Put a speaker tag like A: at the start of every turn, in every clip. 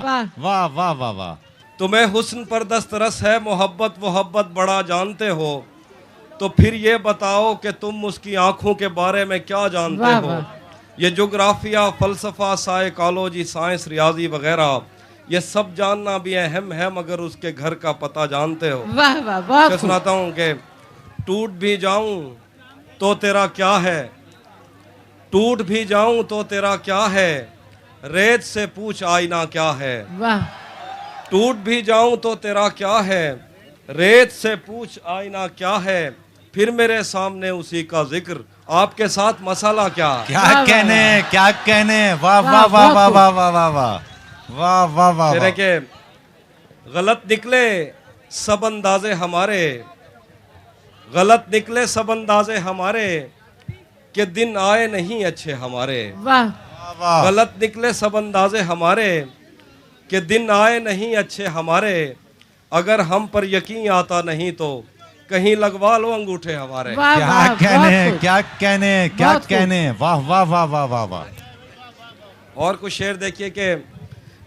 A: वाह
B: वाह वाह वाह वाह।
C: तुम्हें हुस्न पर दस्तरस है, मोहब्बत मोहब्बत बड़ा जानते हो, तो फिर ये बताओ कि तुम उसकी आंखों के बारे में क्या जानते
A: वाह,
C: हो।
A: वाह।
C: ये जोग्राफिया, फलसफा, साइकोलॉजी, साइंस, रियाजी वगैरह ये सब जानना भी अहम है, मगर उसके घर का पता जानते हो।
A: वाह वाह बहुत
C: मैं
A: खूब।
C: सुनाता हूँ कि टूट भी जाऊं तो तेरा क्या है, टूट भी जाऊं तो तेरा क्या है, रेत से पूछ आईना क्या है।
A: वाह
C: टूट भी जाऊं तो तेरा क्या है, रेत से पूछ आईना क्या है, फिर मेरे सामने उसी का जिक्र, आपके साथ मसाला क्या।
B: क्या
A: वाह, वाह,
B: कहने क्या कहने। वाह
A: वाह,
B: वाह वाह
A: बहुत
B: वाह
A: खूब।
B: वाह वाह वाह वाह वाह वाह वाह
C: फिर
B: वाह।
C: के गलत निकले सब अंदाजे हमारे, गलत निकले सब अंदाजे हमारे, कि दिन आए नहीं अच्छे हमारे।
A: वाह
B: वाह वाह।
C: गलत निकले सब अंदाजे हमारे, कि दिन आए नहीं अच्छे हमारे, अगर हम पर यकीन आता नहीं तो कहीं लगवा लो अंगूठे हमारे।
A: वाह
B: क्या
A: वाह
B: कहने
A: बहुत खूब।
B: क्या कहने क्या
A: बहुत खूब।
B: कहने। वाह वाह वाह वाह वाह वाह।
C: और कुछ शेर देखिए कि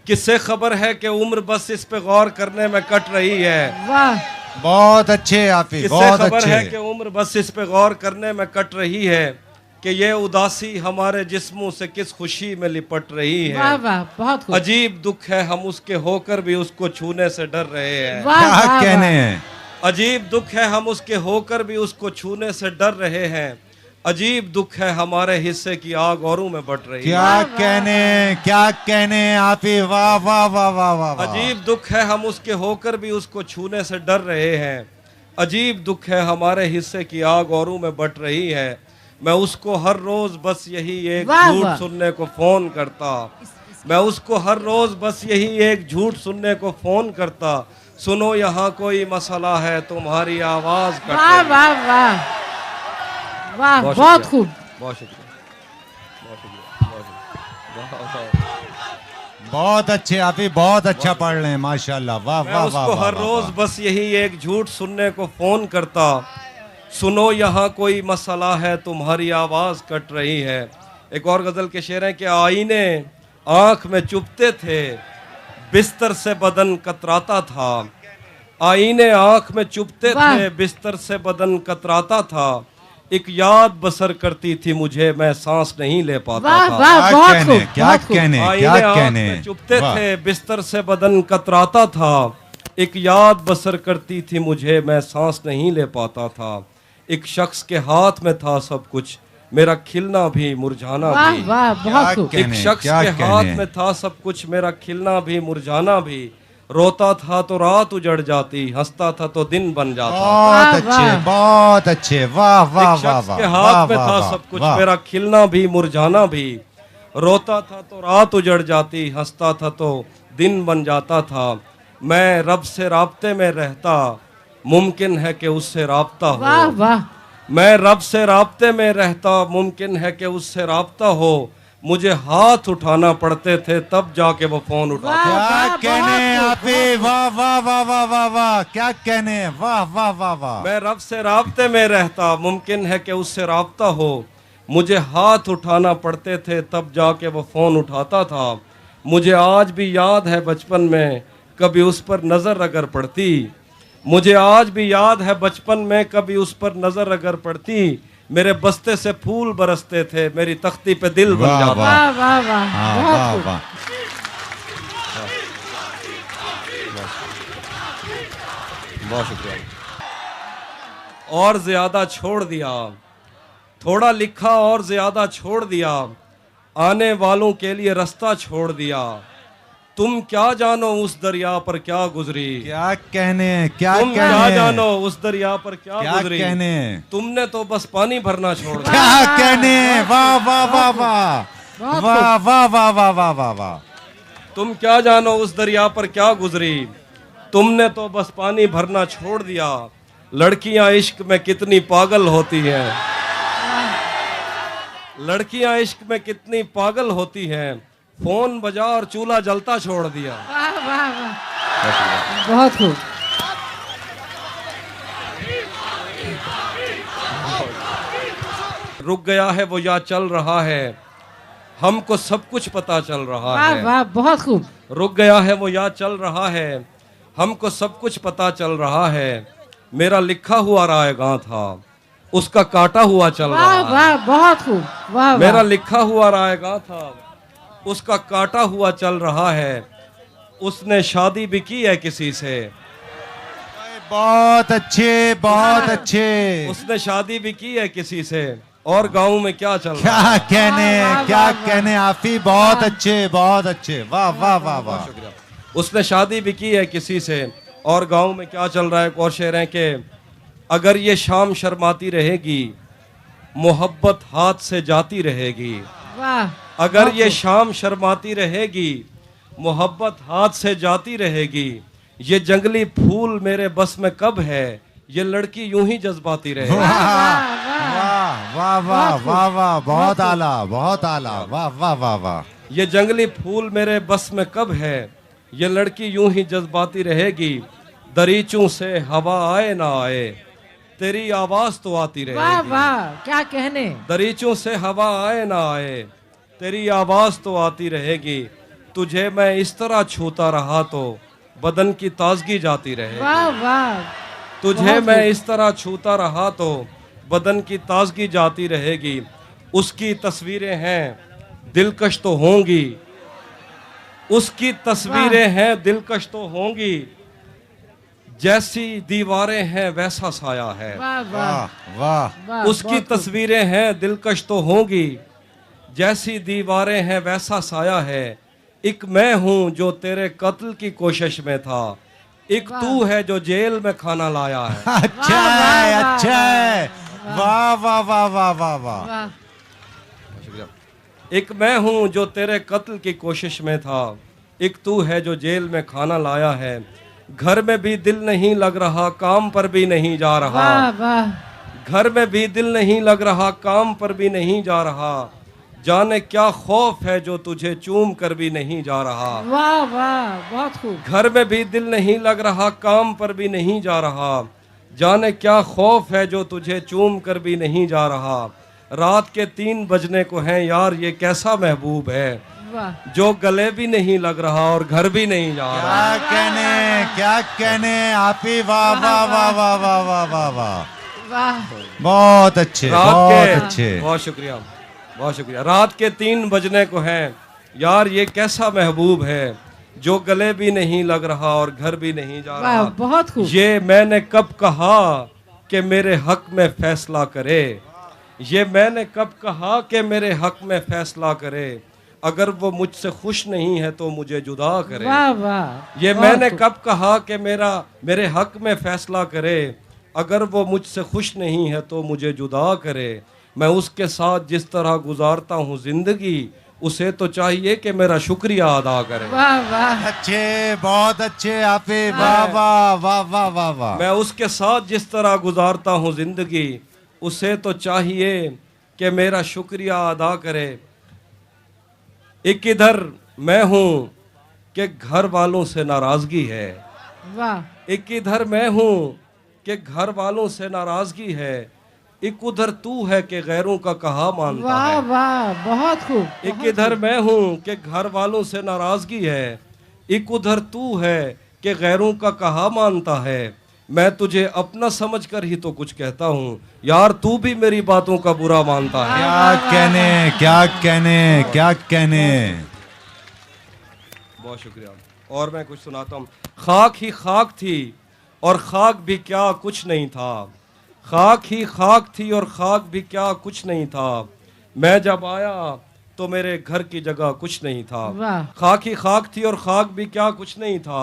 C: किससे खबर है कि उम्र बस इस पे गौर करने में कट रही है।
A: वाह
B: बहुत अच्छे आफी,
C: किससे
B: बहुत
C: खबर है कि
B: अच्छे।
C: उम्र बस इस पे गौर करने में कट रही है, कि ये उदासी हमारे जिस्मों से किस खुशी में लिपट रही
A: वाह
C: है।
A: वाह बहुत खूब।
C: अजीब दुख है हम उसके होकर भी उसको छूने से डर रहे हैं।
A: वाह
B: क्या
A: वाह
B: कहने
A: वाह।
B: हैं।
C: अजीब दुख है हम उसके होकर भी उसको छूने से डर रहे हैं। अजीब दुख है हमारे हिस्से की आग औरों में बट रही है।
B: क्या कहने क्या कहने आफी। वाह वाह वाह वाह वाह वाह।
C: अजीब दुख है हम उसके होकर भी उसको छूने से डर रहे हैं। अजीब दुख है हमारे हिस्से की आग औरों में बट रही है। मैं उसको हर रोज बस यही एक
A: वाह,
C: झूठ
A: वाह।
C: सुनने को फोन करता, मैं उसको हर रोज बस यही एक झूठ सुनने को फोन करता, सुनो यहाँ कोई मसला है तुम्हारी आवाज कट
A: वाह
C: रही है।
A: वाह वाह वाह
C: बहुत
A: बहुत
C: शुक्रिया,
A: खूब।
C: बहुत शुक्रिया, बहुत शुक्रिया, बहुत शुक्रिया। वाह, वाह।
B: बहुत अच्छे आफी, बहुत अच्छा पढ़ रहे हैं माशाल्लाह। वाह
C: मैं
B: वाह वाह
C: उसको
B: वाह
C: हर
B: वाह,
C: रोज
B: वाह।
C: बस यही एक झूठ सुनने को फोन करता, सुनो यहाँ कोई मसला है तुम्हारी आवाज कट रही है। एक और गजल के शेर हैं कि आईने आंख में चुभते थे, बिस्तर से बदन कतराता था। आईने आंख में चुभते
A: वाह।
C: थे, बिस्तर से बदन कतराता था। एक याद बसर करती थी मुझे, मैं सांस नहीं ले पाता
A: वाह
C: था।
A: वाह
B: क्या
A: बहुत
B: कहने
A: खूब
B: क्या
A: बहुत खूब।
B: कहने क्या
C: आईने आंख
B: कहने।
C: में चुभते
B: वाह।
C: थे, बिस्तर से बदन कतराता था। एक याद बसर करती थी मुझे, मैं सांस नहीं ले पाता था। एक शख्स के हाथ में था सब कुछ, मेरा खिलना भी मुरझाना
A: वाह
C: भी।
A: वाह बहुत खूब।
C: एक शख्स
B: क्या
C: के
B: कहने।
C: हाथ में था सब कुछ, मेरा खिलना भी मुरझाना भी। रोता था तो रात उजड़ जाती, हंसता था तो दिन बन जाता।
B: बहुत
A: वाह,
B: अच्छे
A: वाह।
B: बहुत अच्छे। वाह वाह
C: एक
B: वाह
C: शख्स
B: वाह
C: के
B: वाह
C: हाथ में
B: वाह
C: था
B: वाह,
C: सब कुछ,
B: वाह।
C: मेरा खिलना भी मुरझाना भी। रोता था तो रात उजड़ जाती, हंसता था तो दिन बन जाता था। मैं रब से राब्ते में रहता, मुमकिन है कि उससे राब्ता
A: वाह
C: हो।
A: वाह
C: मैं रब से राब्ते में रहता, मुमकिन है कि उससे राब्ता हो। मुझे हाथ उठाना पड़ते थे तब जाके वो फोन उठाता।
A: वाह,
B: क्या
A: वाह,
B: कहने
A: बहुत खूब,
B: आफी।
A: बहुत
B: वाह वाह वाह वाह वाह वाह। क्या कहने। वाह वाह वाह वाह।
C: मैं रब से राब्ते में रहता, मुमकिन है कि उससे राब्ता हो। मुझे हाथ उठाना पड़ते थे तब जाके वो फ़ोन उठाता था। मुझे आज भी याद है बचपन में कभी उस पर नज़र अगर पड़ती, मुझे आज भी याद है बचपन में कभी उस पर नज़र अगर पड़ती, मेरे बस्ते से फूल बरसते थे, मेरी तख्ती पे दिल बन
B: वाह,
C: जाता।
A: वाह वाह वाह
B: हाँ,
A: बहुत
B: वाह
A: खूब।
B: वाह।
C: बहुत शुक्रिया। और ज़्यादा छोड़ दिया, थोड़ा लिखा और ज़्यादा छोड़ दिया, आने वालों के लिए रास्ता छोड़ दिया। तुम क्या जानो उस दरिया पर क्या गुजरी,
B: क्या कहने क्या
C: तुम क्या
B: कहने।
C: जानो उस दरिया पर क्या
B: क्या
C: गुजरी,
B: कहने।
C: तुमने तो बस पानी भरना छोड़ दिया।
B: क्या
A: वाह,
B: कहने। वाह वाह वाह
A: बहुत
B: वाह
A: बहुत
B: वाह वाह वाह वाह वाह वाह वाह।
C: तुम क्या जानो उस दरिया पर क्या गुजरी, तुमने तो बस पानी भरना छोड़ दिया। लड़कियां इश्क में कितनी पागल होती हैं, लड़कियां इश्क में कितनी पागल होती हैं, फोन बजा और चूल्हा जलता छोड़ दिया।
A: वाह वाह वाह बहुत खूब।
C: रुक गया है वो या चल रहा है, हमको सब कुछ पता चल रहा
A: वाह
C: है।
A: वाह बहुत खूब।
C: रुक गया है वो या चल रहा है, हमको सब कुछ पता चल रहा है। मेरा लिखा हुआ रायगां था, उसका काटा हुआ चल
A: वाह
C: रहा है।
A: वाह बहुत खूब। वाह
C: मेरा
A: वाह
C: लिखा हुआ रायगां था, उसका काटा हुआ चल रहा है। उसने शादी भी की है किसी से,
B: बहुत अच्छे, बहुत अच्छे।
C: उसने शादी भी की है किसी से। और गाँव में क्या चल रहा
B: क्या
C: है?
B: कहने,
A: वाह, वाह,
B: क्या
A: वाह, वाह।
B: कहने आफी, बहुत अच्छे, बहुत अच्छे। वाह वाह वाह वाह।
C: शुक्रिया। उसने शादी भी की है किसी से। और गांव में क्या चल रहा है? एक और शेर है कि अगर ये शाम शर्माती रहेगी, मोहब्बत हाथ से जाती रहेगी।
A: वाह
C: अगर
A: बहुत
C: ये
A: खूब।
C: शाम शर्माती रहेगी, मोहब्बत हाथ से जाती रहेगी। ये जंगली फूल मेरे बस में कब है, ये लड़की यूं ही जज्बाती रहेगी।
B: वाह
A: वाह,
B: वाह वाह वाह
A: बहुत खूब।
B: वाह वाह, बहुत
A: बहुत खूब।
B: आला, बहुत आला। वाह वाह वाह वाह।
C: ये जंगली फूल मेरे बस में कब है, ये लड़की यूं ही जज्बाती रहेगी। दरीचों से हवा आए ना आए, तेरी आवाज तो आती
A: वाह
C: रहेगी।
A: वाह क्या कहने।
C: दरीचों से हवा आए ना आए, तेरी आवाज तो आती रहेगी। तुझे मैं इस तरह छूता रहा तो बदन की ताजगी जाती रहेगी।
A: वाह वाह
C: तुझे
A: बहुत
C: मैं
A: खूब।
C: इस तरह छूता रहा तो बदन की ताजगी जाती रहेगी। उसकी तस्वीरें हैं दिलकश तो होंगी, उसकी तस्वीरें हैं दिलकश तो होंगी। जैसी दीवारें हैं वैसा साया है।
A: वाह वाह
B: वाह वाह।
A: वाह
C: उसकी
A: बहुत खूब।
C: तस्वीरें हैं दिलकश तो होंगी, जैसी दीवारें हैं वैसा साया है। एक मैं हूं जो तेरे कत्ल की कोशिश में था, एक
A: वाह।
C: तू है जो जेल में खाना लाया है।
B: अच्छा
A: वाह,
B: है,
A: वाह,
B: अच्छा है। वाह वाह वाह वाह वाह वाह।
A: वाह
C: एक मैं हूं जो तेरे कत्ल की कोशिश में था, एक तू है जो जेल में खाना लाया है। घर में भी दिल नहीं लग रहा, काम पर भी नहीं जा रहा।
A: वाह वाह
C: घर में भी दिल नहीं लग रहा, काम पर भी नहीं जा रहा। जाने क्या खौफ है जो तुझे चूम कर भी नहीं जा रहा।
A: वाह वाह बहुत खूब।
C: घर में भी दिल नहीं लग रहा, काम पर भी नहीं जा रहा। जाने क्या खौफ है जो तुझे चूम कर भी नहीं जा रहा। रात के 3 बजने को हैं यार, ये कैसा महबूब है
A: वाह
C: जो गले भी नहीं लग रहा और घर भी नहीं जा रहा।
B: क्या कहने, क्या कहने आफी। वाह वाह वाह वाह वाह वाह वाह वाह।
A: वाह
B: बहुत अच्छे,
C: रात
B: बहुत
C: के
B: अच्छे।
C: बहुत शुक्रिया, बहुत शुक्रिया। रात के 3 बजने को हैं यार, ये कैसा महबूब है जो गले भी नहीं लग रहा और घर भी नहीं जा
A: वाह
C: रहा।
A: बहुत खूब।
C: ये मैंने कब कहा कि मेरे हक में फैसला करे। ये मैंने कब कहा कि मेरे हक में फैसला करे। अगर वो मुझसे खुश नहीं है तो मुझे जुदा करे।
A: वाह वाह
C: ये
A: बहुत
C: मैंने
A: खूब।
C: कब कहा कि मेरे हक में फैसला करे। अगर वो मुझसे खुश नहीं है तो मुझे जुदा करे। मैं उसके साथ जिस तरह गुजारता हूँ जिंदगी, उसे तो चाहिए कि मेरा शुक्रिया अदा करे।
A: वाह वाह
B: अच्छे, बहुत अच्छे आफी। वाह वाह वाह वाह वाह वाह।
C: मैं उसके साथ जिस तरह गुजारता हूँ जिंदगी, उसे तो चाहिए कि मेरा शुक्रिया अदा करे। एक इधर मैं हूँ कि घर वालों से नाराजगी है।
A: वाह
C: एक इधर मैं हूँ कि घर वालों से नाराजगी है। एक उधर तू है कि गैरों का कहा मानता
A: वाह
C: है।
A: वाह बहुत खूब।
C: एक
A: बहुत
C: इधर
A: खूब।
C: मैं हूँ कि घर वालों से नाराजगी है। एक उधर तू है कि गैरों का कहा मानता है। मैं तुझे अपना समझकर ही तो कुछ कहता हूँ यार, तू भी मेरी बातों का बुरा मानता है।
B: क्या कहने, क्या कहने, क्या कहने।
C: बहुत शुक्रिया। और मैं कुछ सुनाता हूँ। खाक ही खाक थी और खाक भी क्या कुछ नहीं था। खाक ही खाक थी और खाक भी क्या कुछ नहीं था। मैं जब आया तो मेरे घर की जगह कुछ नहीं था।
A: वाह
C: खाक ही खाक थी और खाक भी क्या कुछ नहीं था।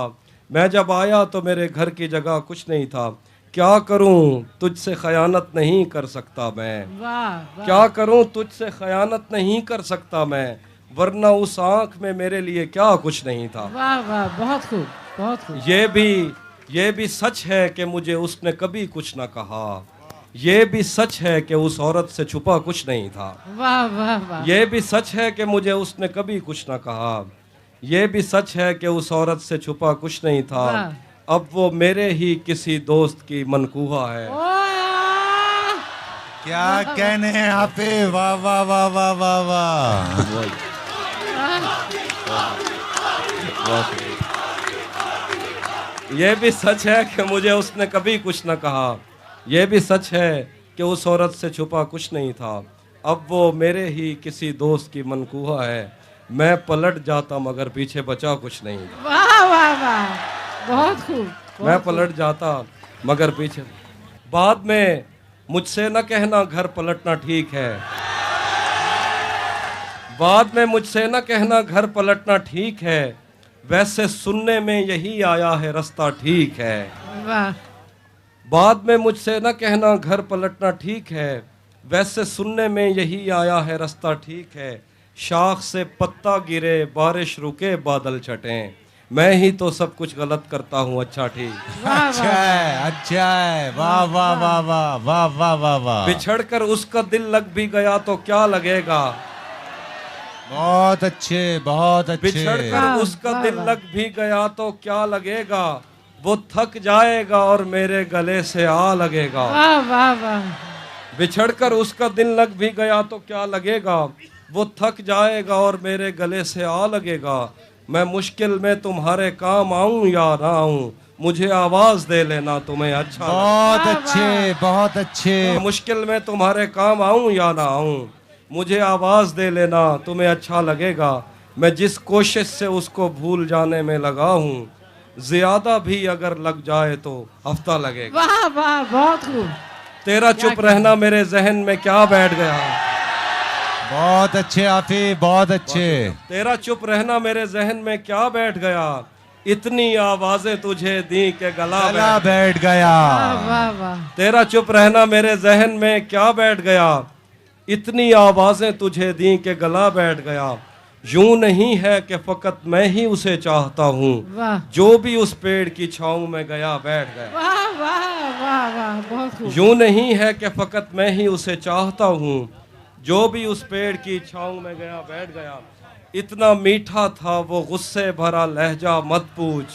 C: मैं जब आया तो मेरे घर की जगह कुछ नहीं था। क्या करूं तुझसे खयानत नहीं कर सकता मैं।
A: वाह वाह
C: क्या करूं तुझसे खयानत नहीं कर सकता मैं, वरना उस आंख में मेरे लिए क्या कुछ नहीं था।
A: वाह वाह बहुत खूब बहुत खूब।
C: ये भी सच है कि मुझे उसने कभी कुछ ना कहा। ये भी सच है कि उस औरत से छुपा कुछ नहीं था।
A: वाह वाह वाह
C: ये भी सच है कि मुझे उसने कभी कुछ ना कहा। ये भी सच है कि उस औरत से छुपा कुछ नहीं था।
A: वाह।
C: अब वो मेरे ही किसी दोस्त की मनकूहा है।
A: वाह
B: क्या कहने आफिफ, वाह वाह वाह वाह वाह वाह।
C: ये भी सच है कि मुझे उसने कभी कुछ न कहा। ये भी सच है कि उस औरत से छुपा कुछ नहीं था। अब वो मेरे ही किसी दोस्त की मनकूहा है। मैं पलट जाता मगर पीछे बचा कुछ नहीं।
A: वाह वाह वाह, बहुत खूब।
C: मैं पलट जाता मगर पीछे। बाद में मुझसे न कहना घर पलटना ठीक है। बाद में मुझसे न कहना घर पलटना ठीक है। वैसे सुनने में यही आया है रास्ता ठीक है।
A: वाह
C: बाद में मुझसे न कहना घर पलटना ठीक है। वैसे सुनने में यही आया है रास्ता ठीक है। शाख से पत्ता गिरे, बारिश रुके, बादल छटे, मैं ही तो सब कुछ गलत करता हूँ अच्छा ठीक।
A: वाह
B: अच्छा है, अच्छा है, वाह वाह वाह वाह वाह वाह वाह वाह।
C: बिछड़ कर उसका दिल लग भी गया तो क्या लगेगा।
B: बहुत अच्छे, बहुत अच्छे।
C: बिछड़ कर
A: वाह,
C: उसका
A: वाह,
C: दिल
A: वाह।
C: लग भी गया तो क्या लगेगा। वो थक जाएगा और मेरे गले से आ लगेगा।
A: वाह वाह वाह,
C: बिछड़ कर उसका दिल लग भी गया तो क्या लगेगा। वो थक जाएगा और मेरे गले से आ लगेगा। मैं मुश्किल में तुम्हारे काम आऊं या ना आऊं, मुझे आवाज दे लेना तुम्हें अच्छा लगे।
B: बहुत
A: वाह,
B: अच्छे, बहुत अच्छे।
C: मुश्किल में तुम्हारे काम आऊं या ना आऊं, मुझे आवाज दे लेना तुम्हें अच्छा लगेगा। मैं जिस कोशिश से उसको भूल जाने में लगा हूँ, ज्यादा भी अगर लग जाए तो हफ्ता लगेगा।
A: वाह वाह, बहुत खूब।
C: तेरा चुप रहना मेरे जहन में क्या बैठ गया।
B: बहुत अच्छे आफिफ, बहुत अच्छे।
C: तेरा चुप रहना मेरे जहन में क्या बैठ गया। इतनी आवाजें तुझे दी के गला
B: गला
C: बैठ।
B: बैठ गया।
A: वाह वाह वाह,
C: तेरा चुप रहना मेरे जहन में क्या बैठ गया। इतनी आवाजें तुझे दी के गला बैठ गया। यूं नहीं है कि फकत मैं ही उसे चाहता हूँ,
A: वाह
C: जो भी उस पेड़ की छाँव में गया बैठ गया।
A: वाह वाह वाह वाह, बहुत खूब।
C: यूं नहीं है कि फकत मैं ही उसे चाहता हूँ, जो भी उस पेड़ की छाँव में गया बैठ गया। इतना मीठा था वो गुस्से भरा लहजा मत पूछ।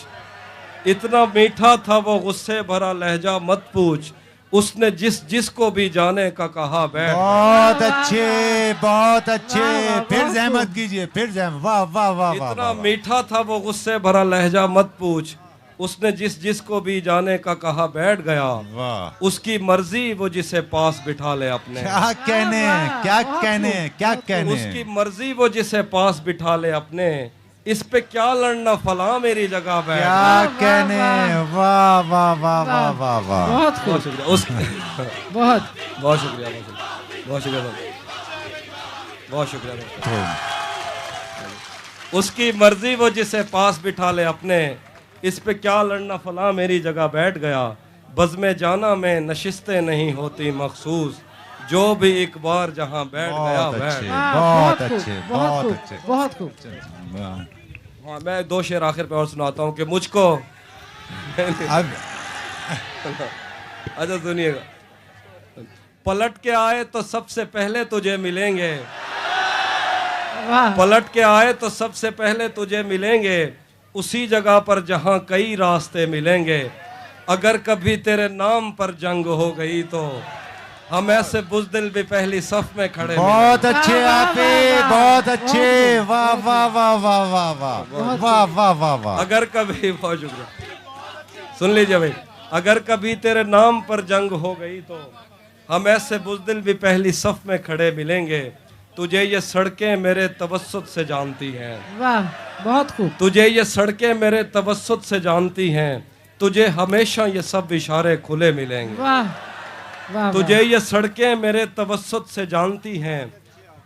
C: इतना मीठा था वो गुस्से भरा लहजा मत पूछ। उसने जिसको भी जाने का कहा बैठ गया।
B: बहुत अच्छे, बहुत अच्छे।
A: वाह, वाह,
B: फिर
A: बहुत
B: जहमत
A: खूब।
B: कीजिए, फिर जहमत। वाह वाह वाह वाह
C: इतना
B: वाह।
C: मीठा था वो गुस्से भरा लहजा मत पूछ। उसने जिसको भी जाने का कहा बैठ गया।
B: वाह,
C: उसकी मर्जी वो जिसे पास बिठा ले अपने।
B: क्या कहने,
A: वाह,
B: क्या
A: बहुत
B: कहने,
A: खूब,
B: क्या
A: बहुत
B: कहने।
C: उसकी मर्जी वो जिसे पास बिठा ले अपने। इस पे क्या लड़ना फला मेरी जगह बैठ।
B: क्या
A: वाह,
B: कहने, वाह वाह वाह वाह वाह वाह।
A: बहुत
C: बहुत
A: खूब,
C: शुक्रिया उसकी
A: बहुत।
C: बहुत शुक्रिया, बहुत शुक्रिया, बहुत शुक्रिया, बहुत शुक्रिया। उसकी मर्जी वो जिसे पास बिठा ले अपने। इस पे क्या लड़ना फला मेरी जगह बैठ गया। बज़्म जाना में नशिस्तें नहीं होती मखसूस, जो भी एक बार जहां बैठ गया
B: बहुत
C: बैठ
B: अच्छे,
C: गया।
A: वाह,
B: बहुत
A: खूब,
B: अच्छे,
A: बहुत
B: बहुत
A: खूब,
B: अच्छे।
A: बहुत खूब।
B: वाह।
C: हाँ, मैं दो शेर आखिर पे और सुनाता हूँ कि मुझको
B: अब
C: अच्छा सुनिएगा। पलट के आए तो सबसे पहले तुझे मिलेंगे।
A: वाह
C: पलट के आए तो सबसे पहले तुझे मिलेंगे, उसी जगह पर जहां कई रास्ते मिलेंगे। अगर कभी तेरे नाम पर जंग हो गई तो हम ऐसे बुज़दिल भी पहली सफ में खड़े
B: बहुत अच्छे
A: वाह, वाह,
B: आपे,
A: वाह,
B: बहुत
A: वाह,
B: अच्छे।
A: बहुत
B: वाह वाह वाह वाह वाह वाह वाह वाह वाह वाह।
C: अगर कभी बहुत शुक्रिया, सुन लीजिए भाई। अगर कभी तेरे नाम पर जंग हो गई तो हम ऐसे बुज़दिल भी पहली सफ में खड़े मिलेंगे। तुझे ये सड़कें मेरे तवस्सुत से जानती हैं।
A: वाह, बहुत खूब।
C: तुझे ये सड़कें मेरे तवस्सुत से जानती हैं। तुझे हमेशा ये सब इशारे खुले मिलेंगे।
A: वाह वाह,
C: तुझे ये सड़कें मेरे तवस्सुत से जानती हैं।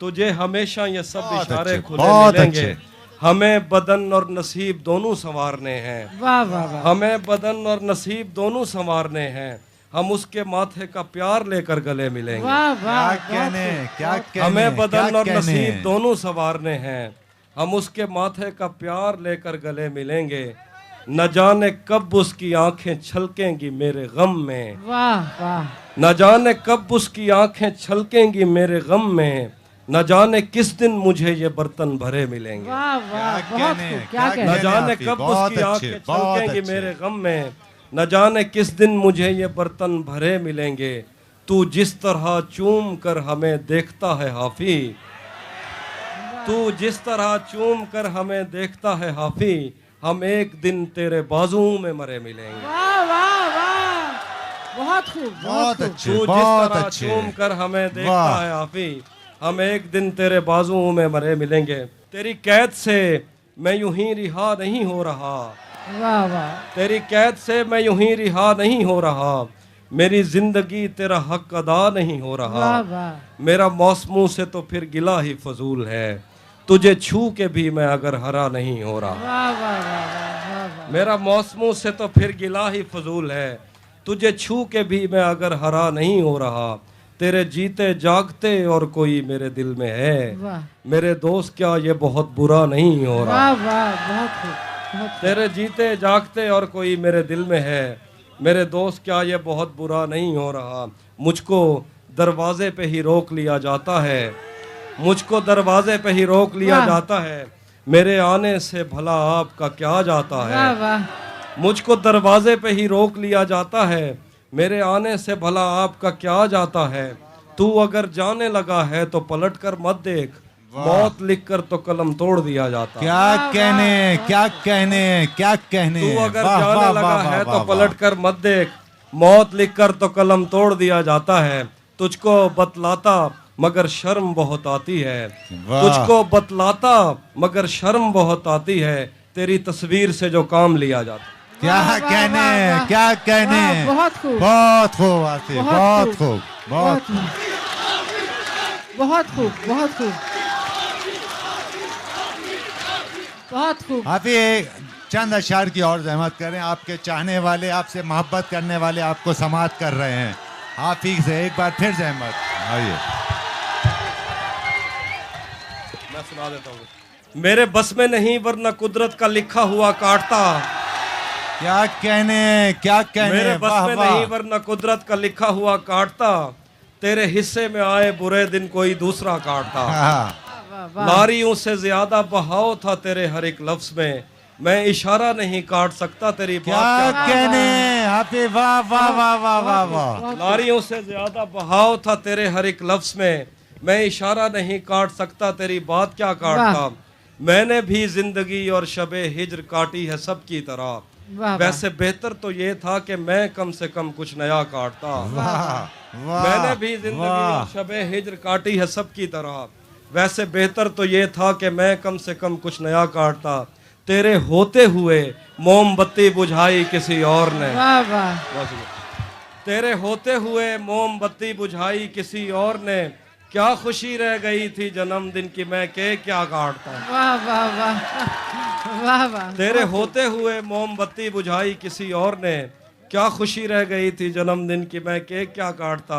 C: तुझे हमेशा ये सब
B: बहुत
C: इशारे
B: अच्छे,
C: खुले
B: बहुत
C: मिलेंगे।
B: अच्छे।
C: हमें बदन और नसीब दोनों संवारने हैं।
A: वाह वाह वाह,
C: हमें बदन और नसीब दोनों संवारने हैं। हम उसके माथे का प्यार लेकर गले मिलेंगे।
A: वाह
B: क्या
A: वाह,
B: कहने, क्या कहने,
C: हमें बदन
B: क्या
C: और
B: कहने।
C: नसीब दोनों संवारने हैं। हम उसके माथे का प्यार लेकर गले मिलेंगे। न जाने कब उसकी आंखें छलकेंगी मेरे गम में।
A: वाह वाह,
C: न जाने कब उसकी आंखें छलकेंगी मेरे गम में। न जाने किस दिन मुझे ये बर्तन भरे मिलेंगे।
A: वाह वाह,
B: क्या
A: बहुत
B: कहने,
A: खूब। क्या
B: क्या
A: कहने।
C: न जाने
B: आपकी,
C: कब
B: बहुत
C: उसकी
B: अच्छे,
C: आंखें
B: बहुत
C: छलकेंगी
B: अच्छे।
C: मेरे गम में। न जाने किस दिन मुझे ये बर्तन भरे मिलेंगे। तू जिस तरह चूम कर हमें देखता है हाफी, तू जिस तरह चूम कर हमें देखता है हाफी, हम एक दिन तेरे बाजू में मरे मिलेंगे।
A: वाह वाह वाह, बहुत खूब,
B: बहुत
A: खूब।
B: अच्छे,
C: तू जिस
B: बहुत
C: तरह
B: अच्छे।
C: चूम कर हमें देखता
B: वाह।
C: है हाफी, हम एक दिन तेरे बाजू में मरे मिलेंगे। तेरी कैद से मैं यूं ही रिहा नहीं हो रहा,
A: वाह वाह,
C: तेरी कैद से मैं यूं ही रिहा नहीं हो रहा, मेरी जिंदगी तेरा हक अदा नहीं हो
A: वाह
C: रहा,
A: वाह,
C: मेरा मौसमों से तो फिर गिला ही फजूल है, तुझे छू के भी मैं अगर हरा नहीं हो रहा।
A: वाह वाह वाह वाह वाह,
C: मेरा मौसमों से तो फिर गिला ही फजूल है, तुझे छू के भी मैं अगर हरा नहीं हो रहा, तेरे जीते जागते और कोई मेरे दिल में है,
A: वाह
C: मेरे दोस्त क्या ये बहुत बुरा नहीं हो रहा।
A: वाह वाह, बहुत खूब, बहुत खूब।
C: तेरे जीते जागते और कोई मेरे दिल में है, मेरे दोस्त क्या ये बहुत बुरा नहीं हो रहा। मुझको दरवाजे पे ही रोक लिया जाता है, मुझको दरवाजे पे ही रोक लिया
A: वाह।
C: जाता है, मेरे आने से भला आपका क्या जाता
A: वाह
C: है।
A: वाह,
C: मुझको दरवाजे पे ही रोक लिया जाता है, मेरे आने से भला आपका क्या जाता है। तू अगर जाने लगा है तो पलट कर मत देख, मौत लिख कर तो कलम तोड़ दिया जाता है।
B: क्या कहने, क्या कहने, क्या कहने।
C: तू अगर
B: वाह,
C: जाने
B: वाह,
C: लगा
B: वाह,
C: है
B: वाह,
C: तो
B: वाह,
C: पलट कर मत देख, मौत लिख कर तो कलम तोड़ दिया जाता है। तुझको बतलाता मगर शर्म बहुत आती है,
B: वाह।
C: तुझको बतलाता मगर शर्म बहुत आती है, तेरी तस्वीर से जो काम लिया जाता है।
B: क्या
A: वाह, वाह,
B: कहने,
A: वाह, वाह।
B: क्या कहने।
A: वाह, बहुत खूब।
B: बहुत खूब आसिफ,
A: बहुत
B: बहुत
A: खूब,
B: खूब, बहुत
A: खूब, बहुत खूब, बहुत खूब, बहुत खूब।
B: आप ये चंद अशार की और जहमत करें। आपके चाहने वाले, आपसे मोहब्बत करने वाले आपको समात कर रहे हैं। आप ही से एक बार फिर जहमत। आइए।
C: मैं सुना देता हूँ। मेरे बस में नहीं वरना कुदरत का लिखा हुआ काटता,
B: क्या कहने, क्या कहने।
C: मेरे बस
B: वाह,
C: में
B: वाह।
C: नहीं वरना कुदरत का लिखा हुआ काटता, तेरे हिस्से में आए बुरे दिन कोई दूसरा काटता।
B: हाँ।
A: वाह, वाह।
C: नारियों से ज्यादा बहाव था तेरे हर एक लफ्ज में, मैं इशारा नहीं काट सकता तेरी बात
B: क्या
C: क्या।
B: कहने। आप ये वाह, वाह, वाह, वाह, वाह, वाह।
C: नारियों से ज्यादा बहाव था तेरे हर एक लफ्ज में, मैं इशारा नहीं काट सकता तेरी बात क्या काटता। मैंने भी जिंदगी और शबे हिज्र काटी है सबकी तरह,
A: वाह,
C: वैसे बेहतर तो ये था कि मैं कम से कम कुछ नया काटता।
B: वाह, वाह,
C: मैंने भी जिंदगी
B: वाह।
C: और शबे हिज्र काटी है सबकी तरह, वैसे बेहतर तो ये था कि मैं कम से कम कुछ नया काटता। तेरे होते हुए मोमबत्ती बुझाई किसी और ने,
A: वाह वाह,
C: तेरे होते हुए मोमबत्ती बुझाई किसी और ने, क्या खुशी रह गई थी जन्मदिन की मैं केक क्या काटता।
A: वाह वाह वाह, वाह वाह।
C: तेरे होते हुए मोमबत्ती बुझाई किसी और ने, क्या खुशी रह गई थी जन्मदिन की मैं केक क्या काटता।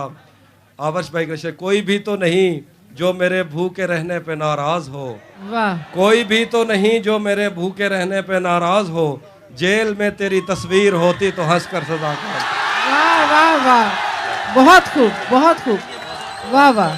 C: आवर्ष भाई कृष्ण, कोई भी तो नहीं जो मेरे भूखे रहने पे नाराज हो,
A: वाह,
C: कोई भी तो नहीं जो मेरे भूखे रहने पे नाराज हो, जेल में तेरी तस्वीर होती तो हंसकर सजा कर।
A: वाह वाह वाह, बहुत खूब, बहुत खूब, वाह वाह।